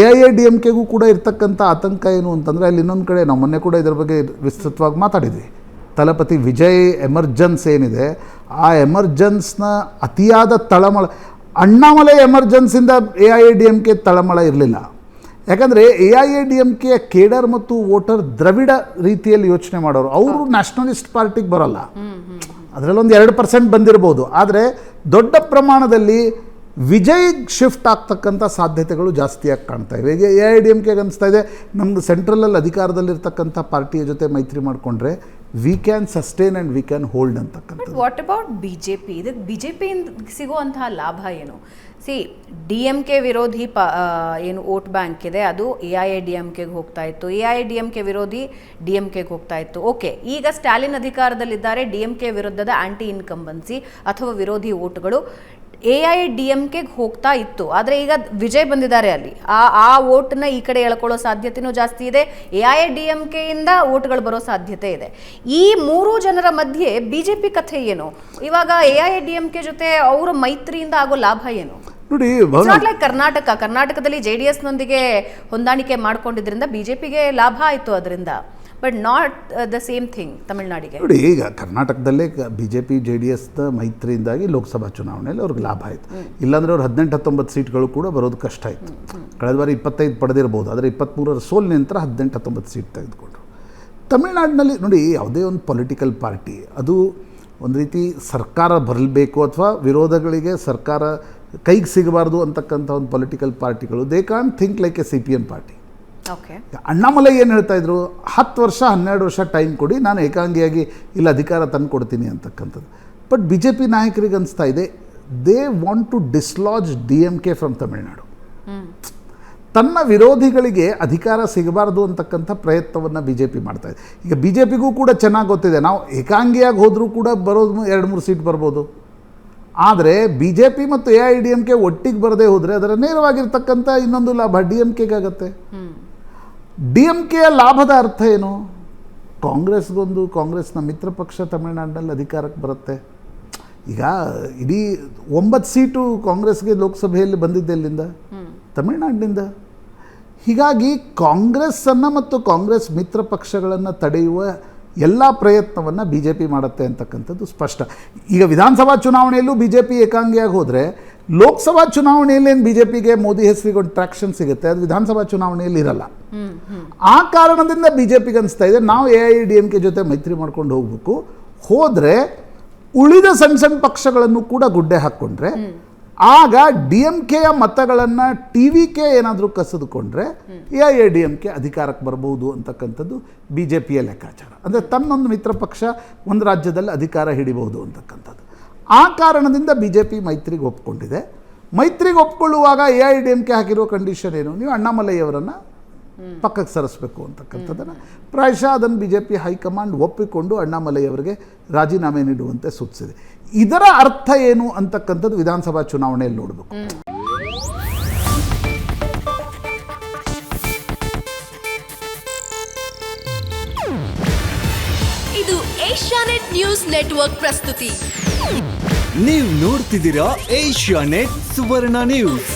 AIADMKಗೂ ಕೂಡ ಇರ್ತಕ್ಕಂಥ ಆತಂಕ ಏನು ಅಂತಂದರೆ ಅಲ್ಲಿ ಇನ್ನೊಂದು ಕಡೆ ನಾವು ಮೊನ್ನೆ ಕೂಡ ಇದರ ಬಗ್ಗೆ ವಿಸ್ತೃತವಾಗಿ ಮಾತಾಡಿದ್ವಿ. ತಲಪತಿ ವಿಜಯ್ ಎಮರ್ಜೆನ್ಸ್ ಏನಿದೆ, ಆ ಎಮರ್ಜೆನ್ಸ್ನ ಅತಿಯಾದ ತಳಮಳ, ಅಣ್ಣಾಮಲೈ ಎಮರ್ಜೆನ್ಸಿಂದ AIADMK ತಳಮಳ ಇರಲಿಲ್ಲ. ಯಾಕಂದರೆ AIADMKಯ ಕೇಡರ್ ಮತ್ತು ವೋಟರ್ ದ್ರವಿಡ ರೀತಿಯಲ್ಲಿ ಯೋಚನೆ ಮಾಡೋರು. ಅವರು ನ್ಯಾಷನಲಿಸ್ಟ್ ಪಾರ್ಟಿಗೆ ಬರೋಲ್ಲ, ಅದರಲ್ಲೊಂದು 2% ಬಂದಿರ್ಬೋದು. ಆದರೆ ದೊಡ್ಡ ಪ್ರಮಾಣದಲ್ಲಿ ವಿಜಯ್ ಶಿಫ್ಟ್ ಆಗ್ತಕ್ಕಂಥ ಸಾಧ್ಯತೆಗಳು ಜಾಸ್ತಿಯಾಗಿ ಕಾಣ್ತಾ ಇವೆ. ಈಗ AIADMKಗೆ ಅನಿಸ್ತಾ ಇದೆ, ನಮ್ಮದು ಸೆಂಟ್ರಲಲ್ಲಿ ಅಧಿಕಾರದಲ್ಲಿರ್ತಕ್ಕಂಥ ಪಾರ್ಟಿಯ ಜೊತೆ ಮೈತ್ರಿ ಮಾಡಿಕೊಂಡ್ರೆ we can sustain and we can hold ಅಂತಕ್ಕಂಥದ್ದು. What about BJP? ಇದಕ್ಕೆ BJPಯಿಂದ ಸಿಗುವಂತಹ ಲಾಭ ಏನು? DMK ವಿರೋಧಿ ಏನು ವೋಟ್ ಬ್ಯಾಂಕ್ ಇದೆ ಅದು AIADMKಗೆ ಹೋಗ್ತಾ ಇತ್ತು, AIADMK ವಿರೋಧಿ DMKಗೆ ಹೋಗ್ತಾ ಇತ್ತು. ಓಕೆ, ಈಗ ಸ್ಟಾಲಿನ್ ಅಧಿಕಾರದಲ್ಲಿದ್ದಾರೆ, DMK ವಿರುದ್ಧದ ಆಂಟಿ ಇನ್ಕಂಬನ್ಸಿ ಅಥವಾ ವಿರೋಧಿ ವೋಟ್ಗಳು AIADMKಗೆ ಹೋಗ್ತಾ ಇತ್ತು. ಆದರೆ ಈಗ ವಿಜಯ್ ಬಂದಿದ್ದಾರೆ, ಅಲ್ಲಿ ಆ ವೋಟ್ನ ಈ ಕಡೆ ಎಳ್ಕೊಳ್ಳೋ ಸಾಧ್ಯತೆನೂ ಜಾಸ್ತಿ ಇದೆ. AIADMKಯಿಂದ ವೋಟ್ಗಳು ಬರೋ ಸಾಧ್ಯತೆ ಇದೆ. ಈ ಮೂರು ಜನರ ಮಧ್ಯೆ BJP ಕಥೆ ಏನು? ಇವಾಗ AIADMK ಜೊತೆ ಅವರ ಮೈತ್ರಿಯಿಂದ ಆಗೋ ಲಾಭ ಏನು? ನೋಡಿ, ಕರ್ನಾಟಕದಲ್ಲಿ JDSನೊಂದಿಗೆ ಹೊಂದಾಣಿಕೆ ಮಾಡ್ಕೊಂಡಿದ್ರಿಂದ BJPಗೆ ಲಾಭ ಆಯಿತು ಅದರಿಂದ, but not the same thing ತಮಿಳ್ನಾಡಿಗೆ. ನೋಡಿ, ಈಗ ಕರ್ನಾಟಕದಲ್ಲೇ BJP JDSನ ಮೈತ್ರಿಯಿಂದಾಗಿ ಲೋಕಸಭಾ ಚುನಾವಣೆಯಲ್ಲಿ ಅವ್ರಿಗೆ ಲಾಭ ಆಯಿತು. ಇಲ್ಲಾಂದರೆ ಅವ್ರು 18-19 ಸೀಟ್ಗಳು ಕೂಡ ಬರೋದು ಕಷ್ಟ ಆಯಿತು. ಕಳೆದ ಬಾರಿ 25 ಪಡೆದಿರ್ಬೋದು, ಆದರೆ 23ರ ಸೋಲ್ ನಂತರ 18-19 ಸೀಟ್ ತೆಗೆದುಕೊಂಡ್ರು. ತಮಿಳ್ನಾಡಿನಲ್ಲಿ ನೋಡಿ, ಯಾವುದೇ ಒಂದು ಪೊಲಿಟಿಕಲ್ ಪಾರ್ಟಿ ಅದು ಒಂದು ರೀತಿ ಸರ್ಕಾರ ಬರಬೇಕು ಅಥವಾ ವಿರೋಧಗಳಿಗೆ ಸರ್ಕಾರ ಕೈಗೆ ಸಿಗಬಾರ್ದು ಅಂತಕ್ಕಂಥ ಒಂದು ಪೊಲಿಟಿಕಲ್ ಪಾರ್ಟಿಗಳು they can't think like a CPM party. Annamalai ಏನು ಹೇಳ್ತಾ ಇದ್ರು, 10 ವರ್ಷ 12 ವರ್ಷ ಟೈಮ್ ಕೊಡಿ, ನಾನು ಏಕಾಂಗಿಯಾಗಿ ಇಲ್ಲಿ ಅಧಿಕಾರ ತಂದು ಕೊಡ್ತೀನಿ ಅಂತಕ್ಕಂಥದ್ದು. ಬಟ್ BJP ನಾಯಕರಿಗೆ ಅನಿಸ್ತಾ ಇದೆ, they want to dislodge DMK from Tamil Nadu. ತನ್ನ ವಿರೋಧಿಗಳಿಗೆ ಅಧಿಕಾರ ಸಿಗಬಾರ್ದು ಅಂತಕ್ಕಂಥ ಪ್ರಯತ್ನವನ್ನು BJP ಮಾಡ್ತಾ ಇದೆ. ಈಗ BJPಗೂ ಕೂಡ ಚೆನ್ನಾಗಿ ಗೊತ್ತಿದೆ, ನಾವು ಏಕಾಂಗಿಯಾಗಿ ಹೋದರೂ ಕೂಡ ಬರೋದು 2-3 ಸೀಟ್ ಬರ್ಬೋದು. ಆದರೆ BJP ಮತ್ತು AIADMK ಒಟ್ಟಿಗೆ ಬರದೇ ಹೋದರೆ ಅದರ ನೇರವಾಗಿರ್ತಕ್ಕಂಥ ಇನ್ನೊಂದು ಲಾಭ DMKಗಾಗತ್ತೆ. DMKಯ ಲಾಭದ ಅರ್ಥ ಏನು? ಕಾಂಗ್ರೆಸ್ನ ಮಿತ್ರ ಪಕ್ಷ ತಮಿಳುನಾಡಿನಲ್ಲಿ ಅಧಿಕಾರಕ್ಕೆ ಬರುತ್ತೆ. ಈಗ ಇಡೀ 9 ಸೀಟು ಕಾಂಗ್ರೆಸ್ಗೆ ಲೋಕಸಭೆಯಲ್ಲಿ ಬಂದಿದ್ದೆಲ್ಲಿಂದ? ತಮಿಳುನಾಡಿನಿಂದ. ಹೀಗಾಗಿ ಕಾಂಗ್ರೆಸ್ಸನ್ನು ಮತ್ತು ಕಾಂಗ್ರೆಸ್ ಮಿತ್ರ ಪಕ್ಷಗಳನ್ನು ತಡೆಯುವ ಎಲ್ಲ ಪ್ರಯತ್ನವನ್ನು BJP ಮಾಡುತ್ತೆ ಅಂತಕ್ಕಂಥದ್ದು ಸ್ಪಷ್ಟ. ಈಗ ವಿಧಾನಸಭಾ ಚುನಾವಣೆಯಲ್ಲೂ BJP ಏಕಾಂಗಿಯಾಗಿ ಹೋದರೆ ಲೋಕಸಭಾ ಚುನಾವಣೆಯಲ್ಲಿ ಏನು BJPಗೆ ಮೋದಿ ಹೆಸರಿಗೆ ಒಂದು ಟ್ರ್ಯಾಕ್ಷನ್ ಸಿಗುತ್ತೆ, ಅದು ವಿಧಾನಸಭಾ ಚುನಾವಣೆಯಲ್ಲಿ ಇರಲ್ಲ. ಆ ಕಾರಣದಿಂದ BJPಗೆ ಅನಿಸ್ತಾ ಇದೆ, ನಾವು AIADMK ಜೊತೆ ಮೈತ್ರಿ ಮಾಡ್ಕೊಂಡು ಹೋಗಬೇಕು. ಹೋದರೆ ಉಳಿದ ಸಣ್ಣ ಪಕ್ಷಗಳನ್ನು ಕೂಡ ಗುಡ್ಡೆ ಹಾಕ್ಕೊಂಡ್ರೆ ಆಗ DMKಯ ಮತಗಳನ್ನು TVK ಏನಾದರೂ ಕಸಿದುಕೊಂಡ್ರೆ AIADMK ಅಧಿಕಾರಕ್ಕೆ ಬರಬಹುದು ಅಂತಕ್ಕಂಥದ್ದು BJPಯ ಲೆಕ್ಕಾಚಾರ. ಅಂದರೆ ತನ್ನೊಂದು ಮಿತ್ರ ಪಕ್ಷ ಒಂದು ರಾಜ್ಯದಲ್ಲಿ ಅಧಿಕಾರ ಹಿಡಿಬಹುದು ಅಂತಕ್ಕಂಥದ್ದು. ಆ ಕಾರಣದಿಂದ BJP ಮೈತ್ರಿಗೆ ಒಪ್ಕೊಂಡಿದೆ. ಮೈತ್ರಿಗೆ ಒಪ್ಕೊಳ್ಳುವಾಗ AIADMK ಹಾಕಿರೋ ಕಂಡೀಷನ್ ಏನು? ನೀವು ಅಣ್ಣಾಮಲೈ ಅವರನ್ನು ಪಕ್ಕಕ್ಕೆ ಸರಿಸಬೇಕು ಅಂತಕ್ಕಂಥದ್ದನ್ನು ಪ್ರಾಯಶಃ ಅದನ್ನು BJP ಹೈಕಮಾಂಡ್ ಒಪ್ಪಿಕೊಂಡು ಅಣ್ಣಾಮಲೈ ಅವರಿಗೆ ರಾಜೀನಾಮೆ ನೀಡುವಂತೆ ಸೂಚಿಸಿದೆ. ಇದರ ಅರ್ಥ ಏನು ಅಂತಕ್ಕಂಥದ್ದು ವಿಧಾನಸಭಾ ಚುನಾವಣೆಯಲ್ಲಿ ನೋಡಬೇಕು. ಇದು ಏಷ್ಯಾನೆಟ್ ನ್ಯೂಸ್ ನೆಟ್ವರ್ಕ್ ಪ್ರಸ್ತುತಿ. ನೀವು ನೋಡ್ತಿದ್ದೀರಾ ಏಷ್ಯಾನೆಟ್ ಸುವರ್ಣ ನ್ಯೂಸ್.